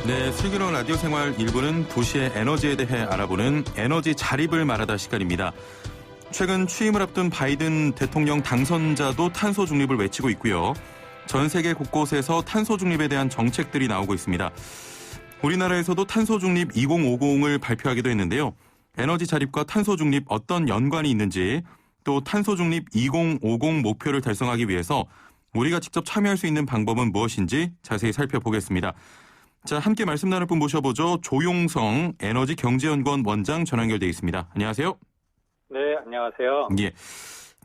네, 슬기로운 라디오 생활 1부는 도시의 에너지에 대해 알아보는 에너지 자립을 말하다 시간입니다. 최근 취임을 앞둔 바이든 대통령 당선자도 탄소 중립을 외치고 있고요. 전 세계 곳곳에서 탄소 중립에 대한 정책들이 나오고 있습니다. 우리나라에서도 탄소 중립 2050을 발표하기도 했는데요. 에너지 자립과 탄소 중립 어떤 연관이 있는지, 또 탄소 중립 2050 목표를 달성하기 위해서 우리가 직접 참여할 수 있는 방법은 무엇인지 자세히 살펴보겠습니다. 자, 함께 말씀 나눌 분 모셔보죠. 조용성 에너지경제연구원 원장 전화 연결되어 있습니다. 안녕하세요. 네, 안녕하세요. 예.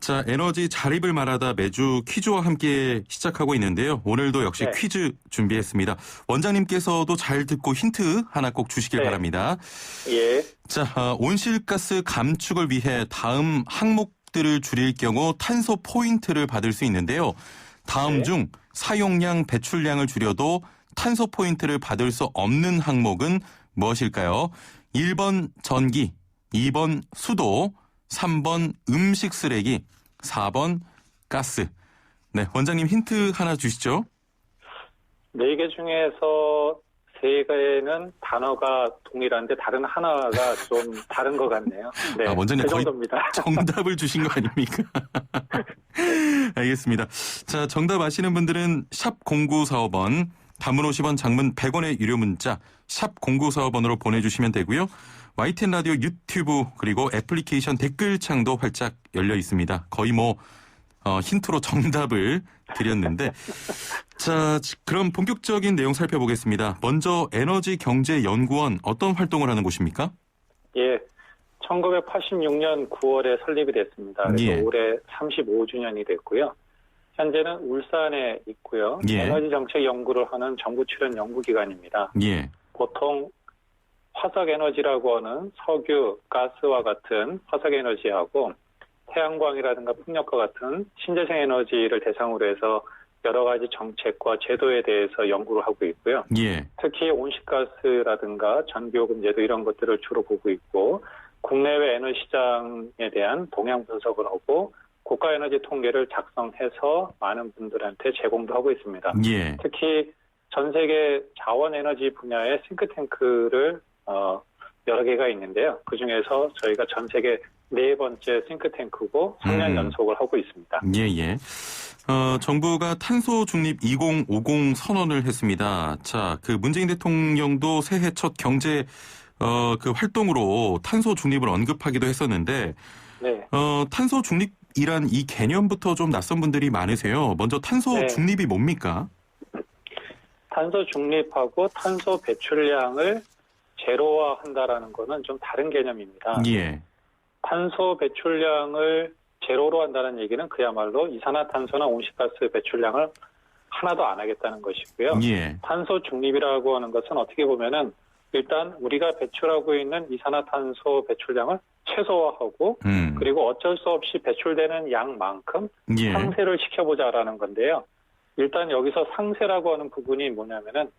자, 에너지 자립을 말하다 매주 퀴즈와 함께 시작하고 있는데요. 오늘도 역시 네. 퀴즈 준비했습니다. 원장님께서도 잘 듣고 힌트 하나 꼭 주시길 네. 바랍니다. 예. 자, 온실가스 감축을 위해 다음 항목들을 줄일 경우 탄소 포인트를 받을 수 있는데요. 다음 네. 중 사용량, 배출량을 줄여도 탄소 포인트를 받을 수 없는 항목은 무엇일까요? 1번 전기, 2번 수도, 3번 음식 쓰레기, 4번 가스. 네, 원장님 힌트 하나 주시죠. 4개 중에서 3개는 단어가 동일한데 다른 하나가 좀 다른 것 같네요. 네, 원장님 그 거의 정도입니다. 정답을 주신 거 아닙니까? 알겠습니다. 자, 정답 아시는 분들은 샵 0945번, 단문 50원, 장문 100원의 유료 문자 샵 0945번으로 보내주시면 되고요. YTN 라디오 유튜브 그리고 애플리케이션 댓글창도 활짝 열려 있습니다. 거의 힌트로 정답을 드렸는데 자, 그럼 본격적인 내용 살펴보겠습니다. 먼저 에너지경제연구원 어떤 활동을 하는 곳입니까? 예, 1986년 9월에 설립이 됐습니다. 그래서 예. 올해 35주년이 됐고요. 현재는 울산에 있고요. 예. 에너지 정책 연구를 하는 정부 출연 연구기관입니다. 예. 보통 화석에너지라고 하는 석유, 가스와 같은 화석에너지하고 태양광이라든가 풍력과 같은 신재생 에너지를 대상으로 해서 여러 가지 정책과 제도에 대해서 연구를 하고 있고요. 예. 특히 온실가스라든가 전기요금제도 이런 것들을 주로 보고 있고 국내외 에너지 시장에 대한 동향 분석을 하고 국가 에너지 통계를 작성해서 많은 분들한테 제공도 하고 있습니다. 예. 특히 전 세계 자원 에너지 분야의 싱크탱크를 여러 개가 있는데요. 그중에서 저희가 전 세계 4번째 싱크탱크고 3년 연속을 하고 있습니다. 예. 정부가 탄소 중립 2050 선언을 했습니다. 자, 문재인 대통령도 새해 첫 경제 활동으로 탄소 중립을 언급하기도 했었는데, 네. 탄소 중립이란 이 개념부터 좀 낯선 분들이 많으세요. 먼저 탄소 네. 중립이 뭡니까? 탄소 중립하고 탄소 배출량을 제로화한다라는 거는 좀 다른 개념입니다. 예. 탄소 배출량을 제로로 한다는 얘기는 그야말로 이산화탄소나 온실가스 배출량을 하나도 안 하겠다는 것이고요. 예. 탄소 중립이라고 하는 것은 어떻게 보면은 일단 우리가 배출하고 있는 이산화탄소 배출량을 최소화하고 그리고 어쩔 수 없이 배출되는 양만큼 예. 상쇄를 시켜보자라는 건데요. 일단 여기서 상쇄라고 하는 부분이 뭐냐면은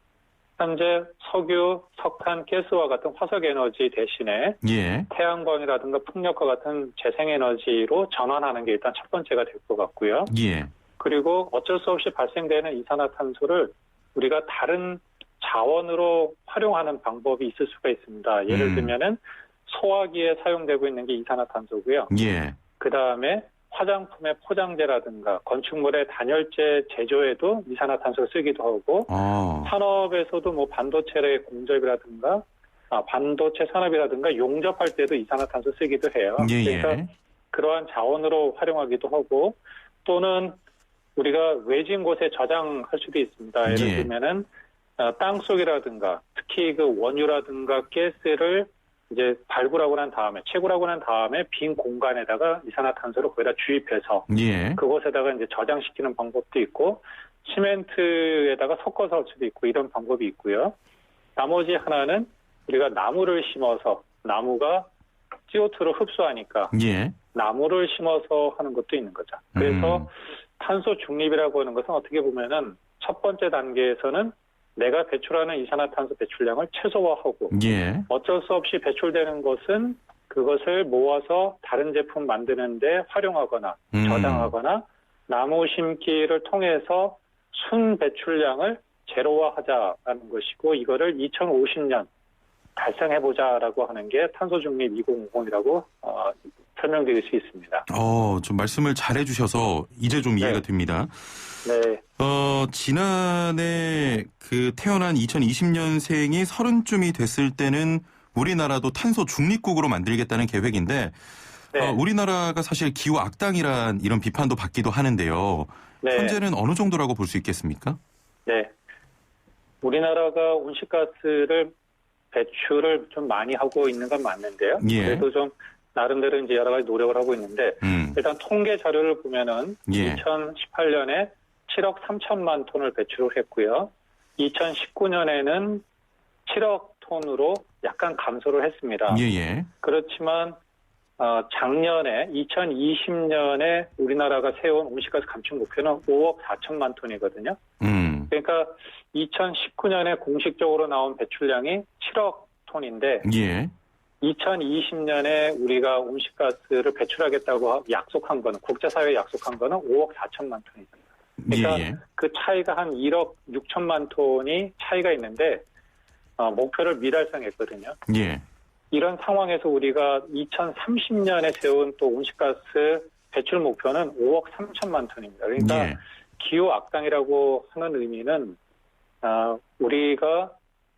현재 석유, 석탄, 가스와 같은 화석에너지 대신에 예. 태양광이라든가 풍력과 같은 재생에너지로 전환하는 게 일단 첫 번째가 될 것 같고요. 예. 그리고 어쩔 수 없이 발생되는 이산화탄소를 우리가 다른 자원으로 활용하는 방법이 있을 수가 있습니다. 예를 들면은 소화기에 사용되고 있는 게 이산화탄소고요. 예. 그다음에 화장품의 포장재라든가 건축물의 단열재 제조에도 이산화탄소를 쓰기도 하고 산업에서도 반도체의 공접이라든가 반도체 산업이라든가 용접할 때도 이산화탄소 쓰기도 해요. 예. 그러니까 그러한 자원으로 활용하기도 하고 또는 우리가 외진 곳에 저장할 수도 있습니다. 예를 들면은 땅속이라든가 특히 원유라든가 가스를 이제 발굴하고 난 다음에 채굴하고 난 다음에 빈 공간에다가 이산화탄소를 거기다 주입해서 예. 그곳에다가 이제 저장시키는 방법도 있고 시멘트에다가 섞어서 할 수도 있고 이런 방법이 있고요. 나머지 하나는 우리가 나무를 심어서 나무가 CO2를 흡수하니까 예. 나무를 심어서 하는 것도 있는 거죠. 그래서 탄소 중립이라고 하는 것은 어떻게 보면은 첫 번째 단계에서는 내가 배출하는 이산화탄소 배출량을 최소화하고 예. 어쩔 수 없이 배출되는 것은 그것을 모아서 다른 제품 만드는 데 활용하거나 저장하거나 나무 심기를 통해서 순 배출량을 제로화하자라는 것이고 이거를 2050년 달성해보자라고 하는 게 탄소중립 2050이라고 설명드릴 수 있습니다. 좀 말씀을 잘해주셔서 이제 좀 이해가 됩니다. 네. 지난해 그 태어난 2020년생이 30쯤이 됐을 때는 우리나라도 탄소 중립국으로 만들겠다는 계획인데 네. 우리나라가 사실 기후 악당이란 이런 비판도 받기도 하는데요. 네. 현재는 어느 정도라고 볼 수 있겠습니까? 네. 우리나라가 온실가스를 배출을 좀 많이 하고 있는 건 맞는데요. 예. 그래도 좀 나름대로 이제 여러 가지 노력을 하고 있는데 일단 통계 자료를 보면은 2018년에 7억 3천만 톤을 배출을 했고요. 2019년에는 7억 톤으로 약간 감소를 했습니다. 예. 그렇지만 작년에 2020년에 우리나라가 세운 온실가스 감축 목표는 5억 4천만 톤이거든요. 그러니까 2019년에 공식적으로 나온 배출량이 7억 톤인데 2020년에 우리가 온실가스를 배출하겠다고 약속한 거는 국제사회에 약속한 거는 5억 4천만 톤입니다. 그러니까 그 차이가 한 1억 6천만 톤이 차이가 있는데 목표를 미달성했거든요. 이런 상황에서 우리가 2030년에 세운 또 온실가스 배출 목표는 5억 3천만 톤입니다. 그러니까 기후 악당이라고 하는 의미는 우리가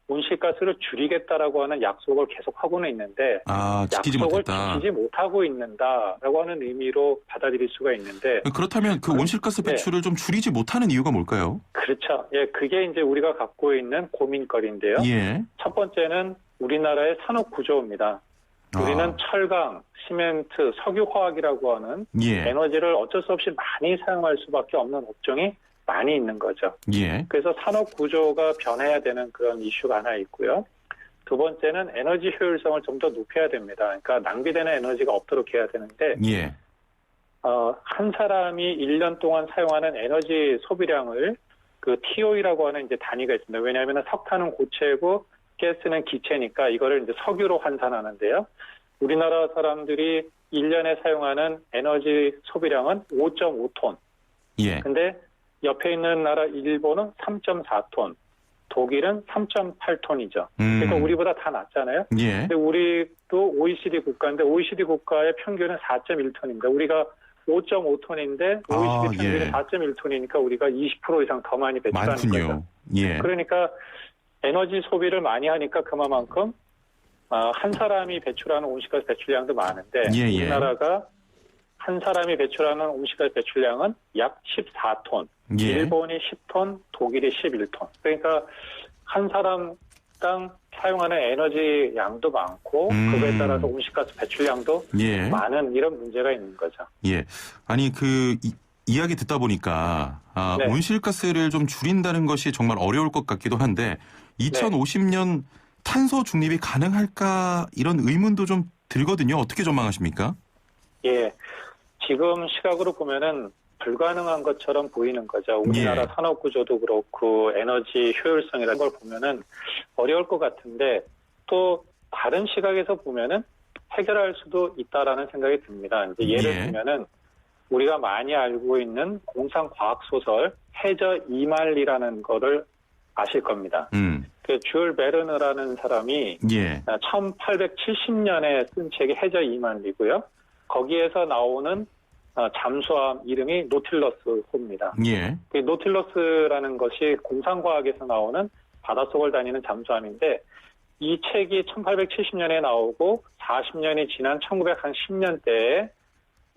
온실가스를 줄이겠다라고 하는 약속을 계속하고는 있는데 약속을 지키지 못하고 있는다라고 하는 의미로 받아들일 수가 있는데 그렇다면 그 온실가스 배출을 좀 줄이지 못하는 이유가 뭘까요? 그렇죠. 그게 이제 우리가 갖고 있는 고민거리인데요. 첫 번째는 우리나라의 산업 구조입니다. 우리는 철강, 시멘트, 석유화학이라고 하는 에너지를 어쩔 수 없이 많이 사용할 수밖에 없는 업종이 많이 있는 거죠. 그래서 산업 구조가 변해야 되는 그런 이슈가 하나 있고요. 두 번째는 에너지 효율성을 좀 더 높여야 됩니다. 그러니까 낭비되는 에너지가 없도록 해야 되는데 한 사람이 1년 동안 사용하는 에너지 소비량을 그 TOE라고 하는 이제 단위가 있습니다. 왜냐하면 석탄은 고체고 가스는 기체니까 이거를 이제 석유로 환산하는데요. 우리나라 사람들이 1년에 사용하는 에너지 소비량은 5.5톤. 근데 옆에 있는 나라 일본은 3.4톤, 독일은 3.8톤이죠. 그러니까 우리보다 다 낮잖아요. 근데 우리도 OECD 국가인데 OECD 국가의 평균은 4.1톤입니다. 우리가 5.5톤인데 OECD 평균이 4.1톤이니까 우리가 20% 이상 더 많이 배출하는 거죠. 그러니까 에너지 소비를 많이 하니까 그만큼 한 사람이 배출하는 온실가스 배출량도 많은데 우리나라가 한 사람이 배출하는 온실가스 배출량은 약 14톤, 일본이 10톤, 독일이 11톤. 그러니까 한 사람당 사용하는 에너지 양도 많고 그거에 따라서 온실가스 배출량도 많은 이런 문제가 있는 거죠. 아니 이야기 듣다 보니까 온실가스를 좀 줄인다는 것이 정말 어려울 것 같기도 한데 2050년 탄소 중립이 가능할까 이런 의문도 좀 들거든요. 어떻게 전망하십니까? 지금 시각으로 보면은 불가능한 것처럼 보이는 거죠. 우리나라 산업 구조도 그렇고 에너지 효율성이라는 걸 보면은 어려울 것 같은데 또 다른 시각에서 보면은 해결할 수도 있다라는 생각이 듭니다. 이제 예를 들면은 우리가 많이 알고 있는 공상 과학 소설 해저 이말리라는 거를 아실 겁니다. 그 줄 베르느라는 사람이 1870년에 쓴 책이 해저 이말리고요. 거기에서 나오는 잠수함 이름이 노틸러스호입니다. 그 노틸러스라는 것이 공상과학에서 나오는 바닷속을 다니는 잠수함인데 이 책이 1870년에 나오고 40년이 지난 1910년대에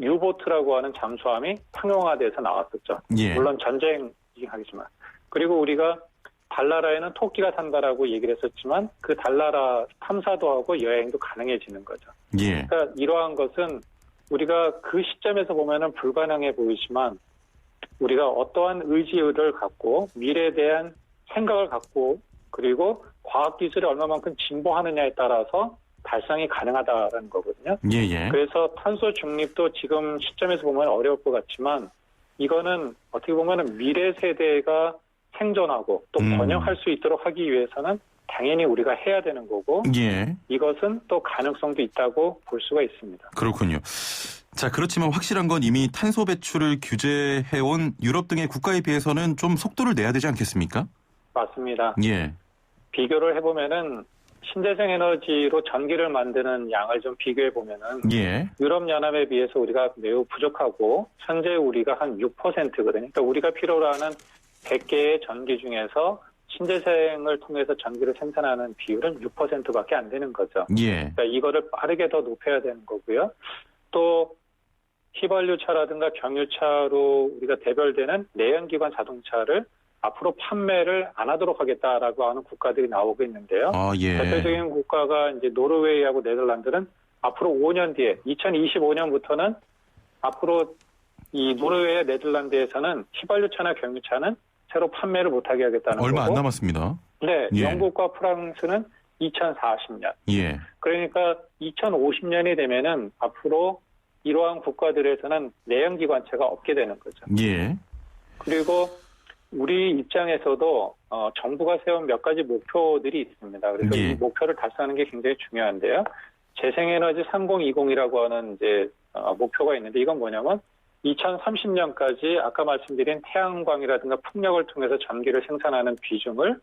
유보트라고 하는 잠수함이 상용화돼서 나왔었죠. 물론 전쟁이긴 하겠지만. 그리고 우리가 달나라에는 토끼가 산다라고 얘기를 했었지만 그 달나라 탐사도 하고 여행도 가능해지는 거죠. 그러니까 이러한 것은 우리가 그 시점에서 보면은 불가능해 보이지만 우리가 어떠한 의지를 갖고 미래에 대한 생각을 갖고 그리고 과학기술이 얼마만큼 진보하느냐에 따라서 달성이 가능하다라는 거거든요. 그래서 탄소 중립도 지금 시점에서 보면 어려울 것 같지만 이거는 어떻게 보면은 미래 세대가 생존하고 또 번영할 수 있도록 하기 위해서는 당연히 우리가 해야 되는 거고 이것은 또 가능성도 있다고 볼 수가 있습니다. 그렇군요. 자, 그렇지만 확실한 건 이미 탄소 배출을 규제해온 유럽 등의 국가에 비해서는 좀 속도를 내야 되지 않겠습니까? 맞습니다. 예. 비교를 해보면은 신재생 에너지로 전기를 만드는 양을 좀 비교해보면은 예. 유럽연합에 비해서 우리가 매우 부족하고 현재 우리가 한 6%거든요. 그러니까 우리가 필요로 하는 100개의 전기 중에서 신재생을 통해서 전기를 생산하는 비율은 6%밖에 안 되는 거죠. 예. 그러니까 이거를 빠르게 더 높여야 되는 거고요. 또 휘발유차라든가 경유차로 우리가 대별되는 내연기관 자동차를 앞으로 판매를 안 하도록 하겠다라고 하는 국가들이 나오고 있는데요. 아, 예. 대표적인 국가가 이제 노르웨이하고 네덜란드는 앞으로 5년 뒤에 2025년부터는 앞으로 이 노르웨이와 네덜란드에서는 휘발유차나 경유차는 새로 판매를 못하게 하겠다는 얼마 거고. 안 남았습니다. 네, 예. 영국과 프랑스는 2040년. 예. 그러니까 2050년이 되면은 앞으로 이러한 국가들에서는 내연기관차가 없게 되는 거죠. 예. 그리고 우리 입장에서도 정부가 세운 몇 가지 목표들이 있습니다. 그래서 예. 이 목표를 달성하는 게 굉장히 중요한데요. 재생에너지 3020이라고 하는 이제 목표가 있는데 이건 뭐냐면 2030년까지 아까 말씀드린 태양광이라든가 풍력을 통해서 전기를 생산하는 비중을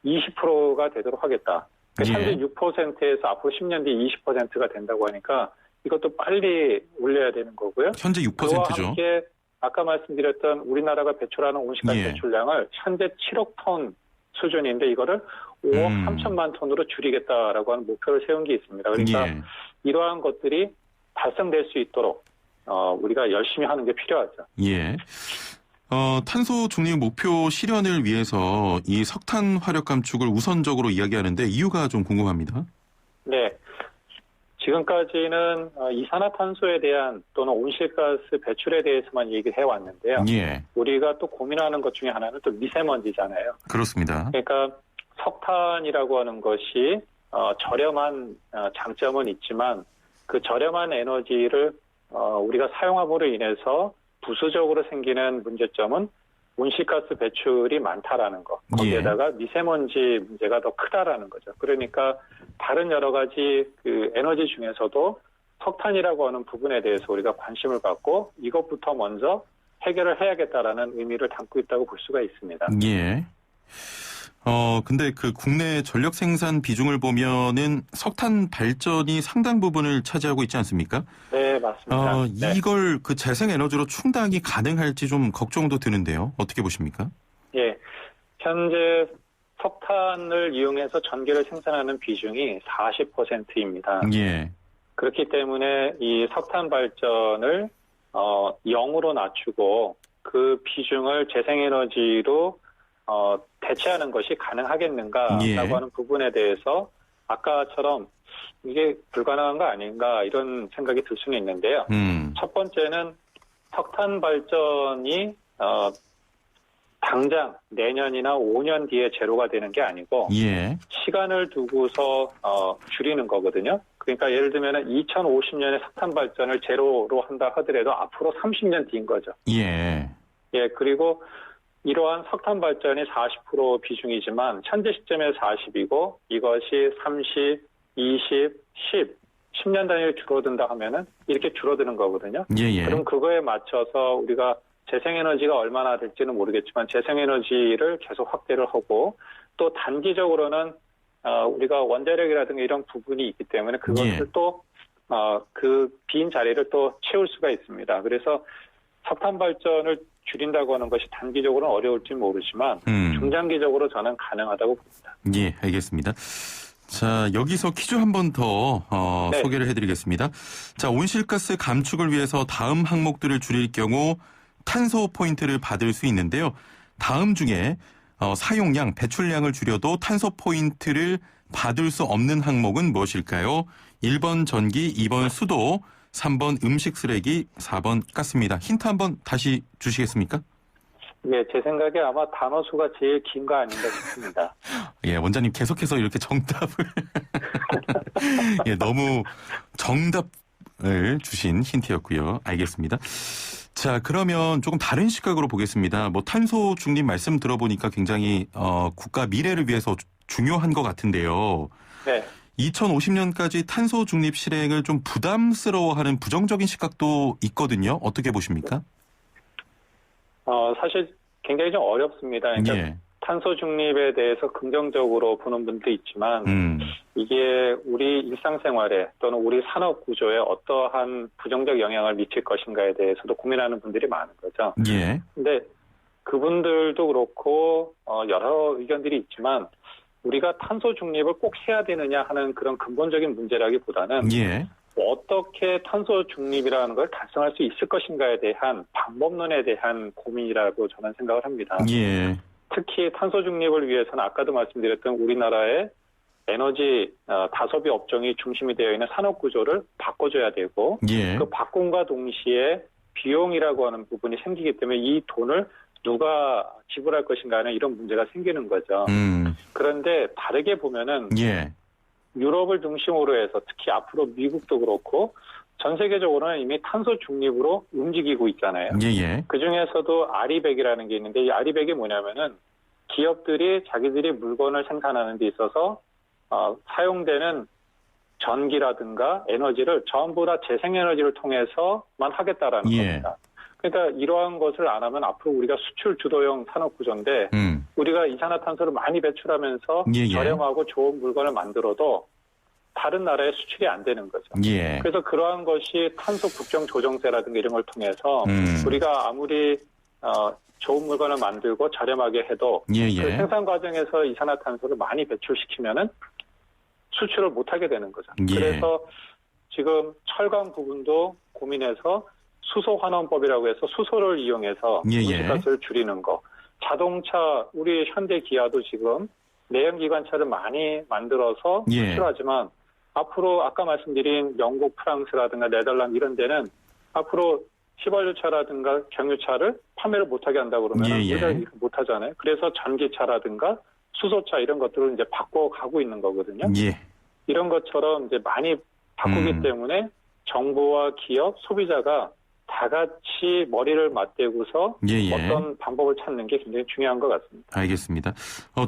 20%가 되도록 하겠다. 예. 현재 6%에서 앞으로 10년 뒤에 20%가 된다고 하니까 이것도 빨리 올려야 되는 거고요. 현재 그와 6%죠. 함께 아까 말씀드렸던 우리나라가 배출하는 온실가스 예. 배출량을 현재 7억 톤 수준인데 이거를 5억 3천만 톤으로 줄이겠다라고 하는 목표를 세운 게 있습니다. 그러니까 예. 이러한 것들이 달성될 수 있도록 우리가 열심히 하는 게 필요하죠. 예. 탄소 중립 목표 실현을 위해서 이 석탄 화력 감축을 우선적으로 이야기하는데 이유가 좀 궁금합니다. 네. 지금까지는 이산화탄소에 대한 또는 온실가스 배출에 대해서만 얘기를 해왔는데요. 예. 우리가 또 고민하는 것 중에 하나는 또 미세먼지잖아요. 그렇습니다. 그러니까 석탄이라고 하는 것이 저렴한 장점은 있지만 그 저렴한 에너지를 우리가 사용함으로 인해서 부수적으로 생기는 문제점은 온실가스 배출이 많다라는 거. 거기에다가 미세먼지 문제가 더 크다라는 거죠. 그러니까 다른 여러 가지 그 에너지 중에서도 석탄이라고 하는 부분에 대해서 우리가 관심을 갖고 이것부터 먼저 해결을 해야겠다라는 의미를 담고 있다고 볼 수가 있습니다. 예. 근데 그 국내 전력 생산 비중을 보면은 석탄 발전이 상당 부분을 차지하고 있지 않습니까? 네, 맞습니다. 네. 이걸 그 재생 에너지로 충당이 가능할지 좀 걱정도 드는데요. 어떻게 보십니까? 예. 현재 석탄을 이용해서 전기를 생산하는 비중이 40%입니다. 예. 그렇기 때문에 이 석탄 발전을 0으로 낮추고 그 비중을 재생에너지로 대체하는 것이 가능하겠는가라고 예. 하는 부분에 대해서 아까처럼 이게 불가능한 거 아닌가 이런 생각이 들 수는 있는데요. 첫 번째는 석탄 발전이 당장 내년이나 5년 뒤에 제로가 되는 게 아니고 예. 시간을 두고서 줄이는 거거든요. 그러니까 예를 들면 2050년에 석탄 발전을 제로로 한다 하더라도 앞으로 30년 뒤인 거죠. 예. 예, 그리고 이러한 석탄 발전이 40% 비중이지만 현재 시점에 40이고 이것이 30, 20, 10년 단위로 줄어든다 하면은 이렇게 줄어드는 거거든요. 예. 그럼 그거에 맞춰서 우리가 재생에너지가 얼마나 될지는 모르겠지만 재생에너지를 계속 확대를 하고 또 단기적으로는 우리가 원자력이라든가 이런 부분이 있기 때문에 그것을 또 그 빈 자리를 또 채울 수가 있습니다. 그래서 석탄 발전을 줄인다고 하는 것이 단기적으로는 어려울지 모르지만 중장기적으로 저는 가능하다고 봅니다. 예, 알겠습니다. 자, 여기서 퀴즈 한 번 더 네. 소개를 해드리겠습니다. 자, 온실가스 감축을 위해서 다음 항목들을 줄일 경우 탄소 포인트를 받을 수 있는데요. 다음 중에 사용량, 배출량을 줄여도 탄소 포인트를 받을 수 없는 항목은 무엇일까요? 1번 전기, 2번 수도, 3번 음식 쓰레기, 4번 가스입니다. 힌트 한번 다시 주시겠습니까? 네, 제 생각에 아마 단어 수가 제일 긴 거 아닌가 싶습니다. 예, 원장님 계속해서 이렇게 정답을 예, 너무 정답을 주신 힌트였고요. 알겠습니다. 자, 그러면 조금 다른 시각으로 보겠습니다. 뭐 탄소 중립 말씀 들어보니까 굉장히 국가 미래를 위해서 중요한 것 같은데요. 네. 2050년까지 탄소 중립 실행을 좀 부담스러워하는 부정적인 시각도 있거든요. 어떻게 보십니까? 사실 굉장히 좀 어렵습니다. 그러니까 예. 탄소 중립에 대해서 긍정적으로 보는 분도 있지만 이게 우리 일상생활에 또는 우리 산업 구조에 어떠한 부정적 영향을 미칠 것인가에 대해서도 고민하는 분들이 많은 거죠. 예. 근데 그분들도 그렇고 여러 의견들이 있지만 우리가 탄소 중립을 꼭 해야 되느냐 하는 그런 근본적인 문제라기보다는 예. 어떻게 탄소 중립이라는 걸 달성할 수 있을 것인가에 대한 방법론에 대한 고민이라고 저는 생각을 합니다. 예. 특히 탄소 중립을 위해서는 아까도 말씀드렸던 우리나라의 에너지 다소비 업종이 중심이 되어 있는 산업 구조를 바꿔줘야 되고 예. 그 바꿈과 동시에 비용이라고 하는 부분이 생기기 때문에 이 돈을 누가 지불할 것인가 하는 이런 문제가 생기는 거죠. 그런데 다르게 보면은 예. 유럽을 중심으로 해서 특히 앞으로 미국도 그렇고 전 세계적으로는 이미 탄소 중립으로 움직이고 있잖아요. 예예. 그 중에서도 아리백이라는 게 있는데 이 아리백이 뭐냐면은 기업들이 자기들이 물건을 생산하는 데 있어서 사용되는 전기라든가 에너지를 전부 다 재생에너지를 통해서만 하겠다라는 겁니다. 그러니까 이러한 것을 안 하면 앞으로 우리가 수출 주도형 산업 구조인데 우리가 이산화탄소를 많이 배출하면서 예예. 저렴하고 좋은 물건을 만들어도 다른 나라에 수출이 안 되는 거죠. 예. 그래서 그러한 것이 탄소 국경 조정세라든가 이런 걸 통해서 우리가 아무리 좋은 물건을 만들고 저렴하게 해도 예예. 그 생산 과정에서 이산화탄소를 많이 배출시키면은 수출을 못하게 되는 거죠. 예. 그래서 지금 철강 부분도 고민해서 수소 환원법이라고 해서 수소를 이용해서 온실가스를 줄이는 거. 자동차 우리 현대 기아도 지금 내연기관차를 많이 만들어서 수출하지만 앞으로 아까 말씀드린 영국, 프랑스라든가 네덜란드 이런 데는 앞으로 휘발유차라든가 경유차를 판매를 못하게 한다고 그러면 우리가 못하잖아요. 그래서 전기차라든가 수소차 이런 것들을 이제 바꿔가고 있는 거거든요. 예. 이런 것처럼 이제 많이 바꾸기 때문에 정부와 기업, 소비자가 다 같이 머리를 맞대고서 어떤 방법을 찾는 게 굉장히 중요한 것 같습니다. 알겠습니다.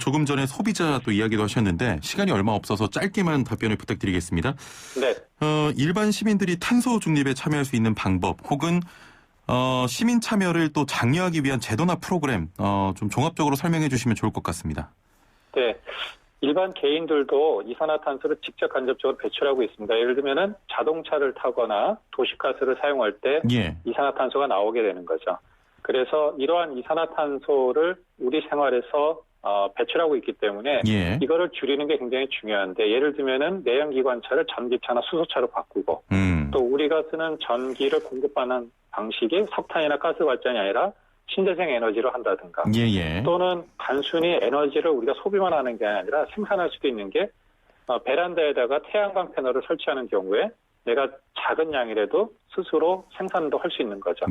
조금 전에 소비자 또 이야기도 하셨는데 시간이 얼마 없어서 짧게만 답변을 부탁드리겠습니다. 네. 일반 시민들이 탄소 중립에 참여할 수 있는 방법 혹은 시민 참여를 또 장려하기 위한 제도나 프로그램 좀 종합적으로 설명해 주시면 좋을 것 같습니다. 네. 일반 개인들도 이산화탄소를 직접 간접적으로 배출하고 있습니다. 예를 들면은 자동차를 타거나 도시가스를 사용할 때 이산화탄소가 나오게 되는 거죠. 그래서 이러한 이산화탄소를 우리 생활에서 배출하고 있기 때문에 이거를 줄이는 게 굉장히 중요한데 예를 들면은 내연기관차를 전기차나 수소차로 바꾸고 또 우리가 쓰는 전기를 공급하는 방식이 석탄이나 가스 발전이 아니라 신재생 에너지로 한다든가 또는 단순히 에너지를 우리가 소비만 하는 게 아니라 생산할 수도 있는 게 베란다에다가 태양광 패널을 설치하는 경우에 내가 작은 양이라도 스스로 생산도 할 수 있는 거죠.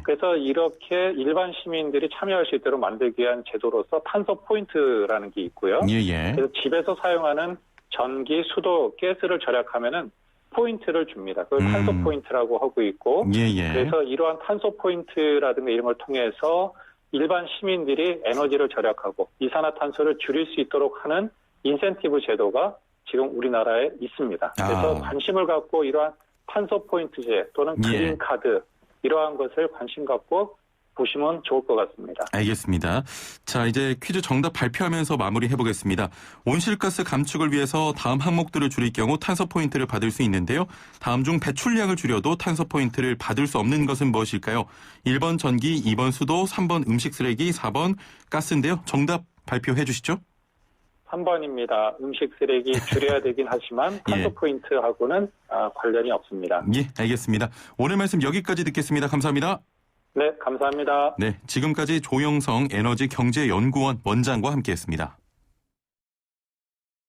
그래서 이렇게 일반 시민들이 참여할 수 있도록 만들기 위한 제도로서 탄소 포인트라는 게 있고요. 그래서 집에서 사용하는 전기, 수도, 가스를 절약하면은 포인트를 줍니다. 그걸 탄소 포인트라고 하고 있고 그래서 이러한 탄소 포인트라든가 이런 걸 통해서 일반 시민들이 에너지를 절약하고 이산화탄소를 줄일 수 있도록 하는 인센티브 제도가 지금 우리나라에 있습니다. 그래서 관심을 갖고 이러한 탄소 포인트제 또는 그린 카드 이러한 것을 관심 갖고 보시면 좋을 것 같습니다. 알겠습니다. 자, 이제 퀴즈 정답 발표하면서 마무리해 보겠습니다. 온실가스 감축을 위해서 다음 항목들을 줄일 경우 탄소 포인트를 받을 수 있는데요. 다음 중 배출량을 줄여도 탄소 포인트를 받을 수 없는 것은 무엇일까요? 1번 전기, 2번 수도, 3번 음식 쓰레기, 4번 가스인데요. 정답 발표해 주시죠. 3번입니다. 음식 쓰레기 줄여야 되긴 하지만 탄소 포인트하고는 관련이 없습니다. 예, 알겠습니다. 오늘 말씀 여기까지 듣겠습니다. 감사합니다. 네, 감사합니다. 네, 지금까지 조영성 에너지경제연구원 원장과 함께했습니다.